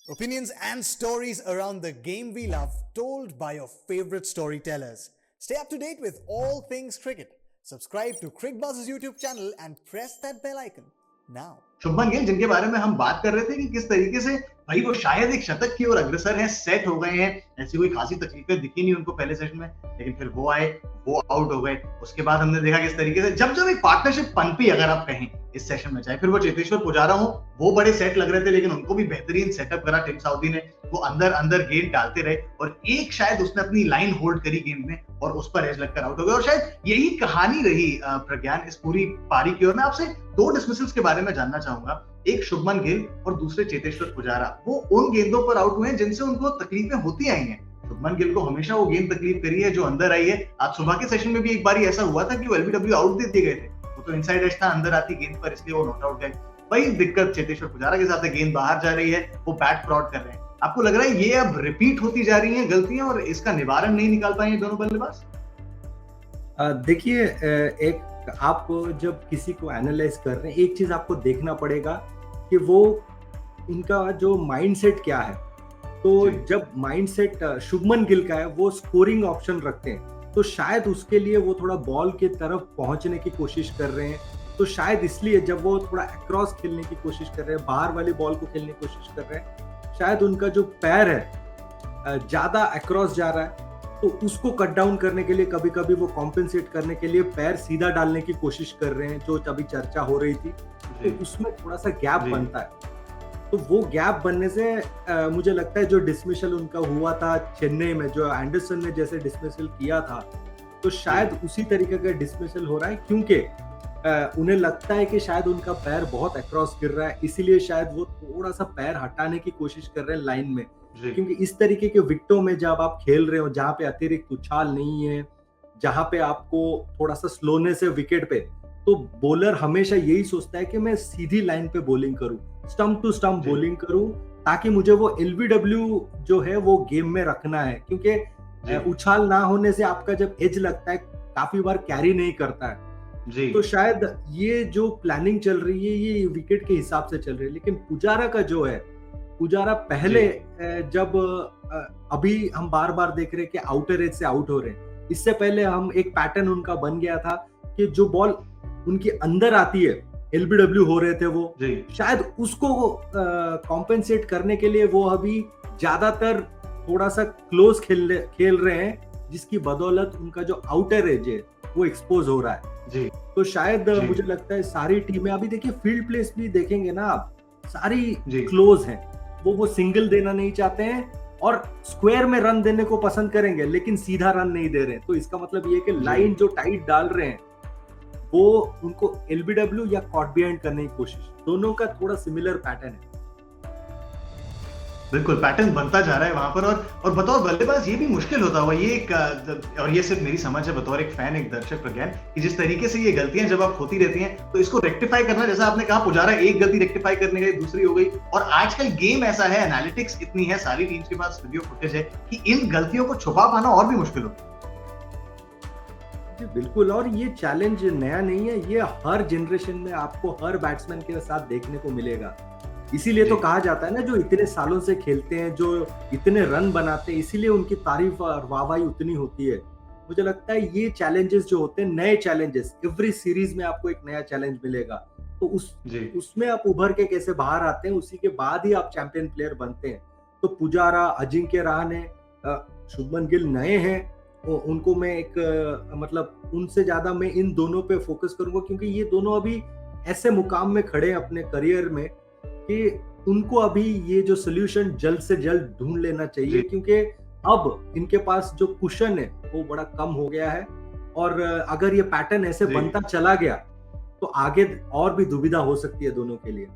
Opinions and stories around the game we love, told by your favorite storytellers. Stay up to date with all things cricket. Subscribe to Crickbuzz's YouTube channel and press that bell icon now. Shubman Gill जिनके बारे में हम बात कर रहे थे कि किस तरीके से भाई वो शायद एक शतक की ओर अग्रसर हैं, सेट हो गए हैं, ऐसी कोई खासी तकलीफें दिखी नहीं उनको पहले सेशन में, लेकिन फिर वो आए, वो आउट हो गए। उसके बाद हमने देखा किस तरीके से जब जब एक पार्टनरशिप पनपी, अगर आप कहें इस सेशन में, चाहे फिर वो चेतेश्वर पुजारा हो, वो बड़े सेट लग रहे थे, लेकिन उनको भी बेहतरीन सेटअप करा टिम साउदी ने। वो अंदर अंदर गेंद डालते रहे और एक शायद उसने अपनी लाइन होल्ड करी गेंद में और उस पर एज लगकर आउट हो गया। और शायद यही कहानी रही प्रज्ञान इस पूरी पारी की। और मैं आपसे दो डिसमिसल्स के बारे में जानना चाहूंगा, एक शुभमन गिल और दूसरे चेतेश्वर पुजारा। वो उन गेंदों पर आउट हुए हैं जिनसे उनको तकलीफें होती आई हैं। शुभमन गिल को हमेशा वो गेंद तकलीफ करी है जो अंदर आई है। आज सुबह के सेशन में भी एक बार ऐसा हुआ था कि वो एलबीडब्ल्यू आउट दे दिए गए थे, वो तो इनसाइड एज था, अंदर आती गेंद पर, इसलिए वो नॉट आउट गए। वही दिक्कत चेतेश्वर पुजारा के साथ है, गेंद बाहर जा रही है, वो बैट फ्रॉड कर रहे हैं। आपको लग रहा है ये अब रिपीट होती जा रही हैं गलतियां और इसका निवारण नहीं निकाल पाए दोनों बल्लेबाज? देखिए, एक आप जब किसी को एनालाइज कर रहे हैं, एक चीज आपको देखना पड़ेगा कि वो इनका जो माइंडसेट क्या है। तो जब माइंडसेट शुभमन गिल का है, वो स्कोरिंग ऑप्शन रखते हैं, तो शायद उसके लिए वो थोड़ा बॉल के तरफ पहुंचने की कोशिश कर रहे हैं। तो शायद इसलिए जब वो थोड़ा अक्रॉस खेलने की कोशिश कर रहे हैं, बाहर वाली बॉल को खेलने की कोशिश कर रहे हैं, शायद उनका जो पैर है ज्यादा अक्रॉस जा रहा है, तो उसको कट डाउन करने के लिए कभी कभी वो कॉम्पेंसेट करने के लिए पैर सीधा डालने की कोशिश कर रहे हैं, जो अभी चर्चा हो रही थी। तो उसमें थोड़ा सा गैप बनता है। तो वो गैप बनने से मुझे लगता है जो डिसमिसल उनका हुआ था चेन्नई में, जो एंडरसन ने जैसे डिसमिसल किया था, तो शायद उसी तरीके का डिसमिसल हो रहा है, क्योंकि उन्हें लगता है कि शायद उनका पैर बहुत अक्रॉस गिर रहा है, इसीलिए शायद वो थोड़ा सा पैर हटाने की कोशिश कर रहे हैं लाइन में। क्योंकि इस तरीके के विकेटों में जब आप खेल रहे हो, जहाँ पे अतिरिक्त उछाल नहीं है, जहाँ पे आपको थोड़ा सा स्लोनेस है विकेट पे, तो बॉलर हमेशा यही सोचता है कि मैं सीधी लाइन पे बॉलिंग करूं, स्टंप टू स्टंप बॉलिंग करूं, ताकि मुझे वो एलबीडब्ल्यू जो है वो गेम में रखना है। क्योंकि उछाल ना होने से आपका जब एज लगता है, काफी बार कैरी नहीं करता है। तो शायद ये जो प्लानिंग चल रही है, ये विकेट के हिसाब से चल रही है। लेकिन पुजारा का जो है, पुजारा पहले जब अभी हम बार बार देख रहे हैं कि आउटर एज से आउट हो रहे हैं, इससे पहले हम एक पैटर्न उनका बन गया था कि जो बॉल उनके अंदर आती है, एलबीडब्ल्यू हो रहे थे वो, शायद उसको कॉम्पेंसेट करने के लिए वो अभी ज्यादातर थोड़ा सा क्लोज खेल रहे हैं, जिसकी बदौलत उनका जो आउटर एज है वो एक्सपोज हो रहा है। तो शायद मुझे लगता है सारी टीमें, अभी देखिए फील्ड प्लेस भी देखेंगे ना आप, सारी क्लोज हैं। वो सिंगल देना नहीं चाहते हैं और स्क्वायर में रन देने को पसंद करेंगे, लेकिन सीधा रन नहीं दे रहे। तो इसका मतलब ये कि लाइन जो टाइट डाल रहे हैं, वो उनको एलबीडब्ल्यू या कॉट बिहाइंड करने की कोशिश, दोनों का थोड़ा सिमिलर पैटर्न है। बिल्कुल पैटर्न बनता जा रहा है वहां पर। और बतौर बल्लेबाज ये भी मुश्किल होता हुआ, ये एक, और ये सिर्फ मेरी समझ है बतौर एक फैन, एक दर्शक प्रज्ञान, कि जिस तरीके से ये गलतियां जब आप होती रहती हैं, तो इसको रेक्टिफाई करना, जैसा आपने कहा पुजारा एक गलती रेक्टिफाई करने गई, दूसरी हो गई। और आजकल गेम ऐसा है, एनालिटिक्स इतनी है, सारी टीम्स के पास वीडियो फुटेज है, कि इन गलतियों को छुपा पाना और भी मुश्किल होता है। बिल्कुल, और ये चैलेंज नया नहीं है, ये हर जनरेशन में आपको हर बैट्समैन के साथ देखने को मिलेगा। इसीलिए तो कहा जाता है ना, जो इतने सालों से खेलते हैं, जो इतने रन बनाते हैं, इसीलिए उनकी तारीफ और वाहवाही उतनी होती है। मुझे लगता है ये चैलेंजेस जो होते हैं, नए चैलेंजेस, एवरी सीरीज में आपको एक नया चैलेंज मिलेगा, तो उसमें आप उभर के कैसे बाहर आते हैं, उसी के बाद ही आप चैंपियन प्लेयर बनते हैं। तो पुजारा, अजिंक्य रहाणे, शुभमन गिल नए हैं, उनको मैं एक मतलब उनसे ज्यादा मैं इन दोनों पे फोकस करूंगा, क्योंकि ये दोनों अभी ऐसे मुकाम में खड़े हैं अपने करियर में कि उनको अभी ये जो सोल्यूशन जल्द से जल्द ढूंढ लेना चाहिए, क्योंकि अब इनके पास जो कुशन है वो बड़ा कम हो गया है। और अगर ये पैटर्न ऐसे बनता चला गया, तो आगे और भी दुविधा हो सकती है दोनों के लिए।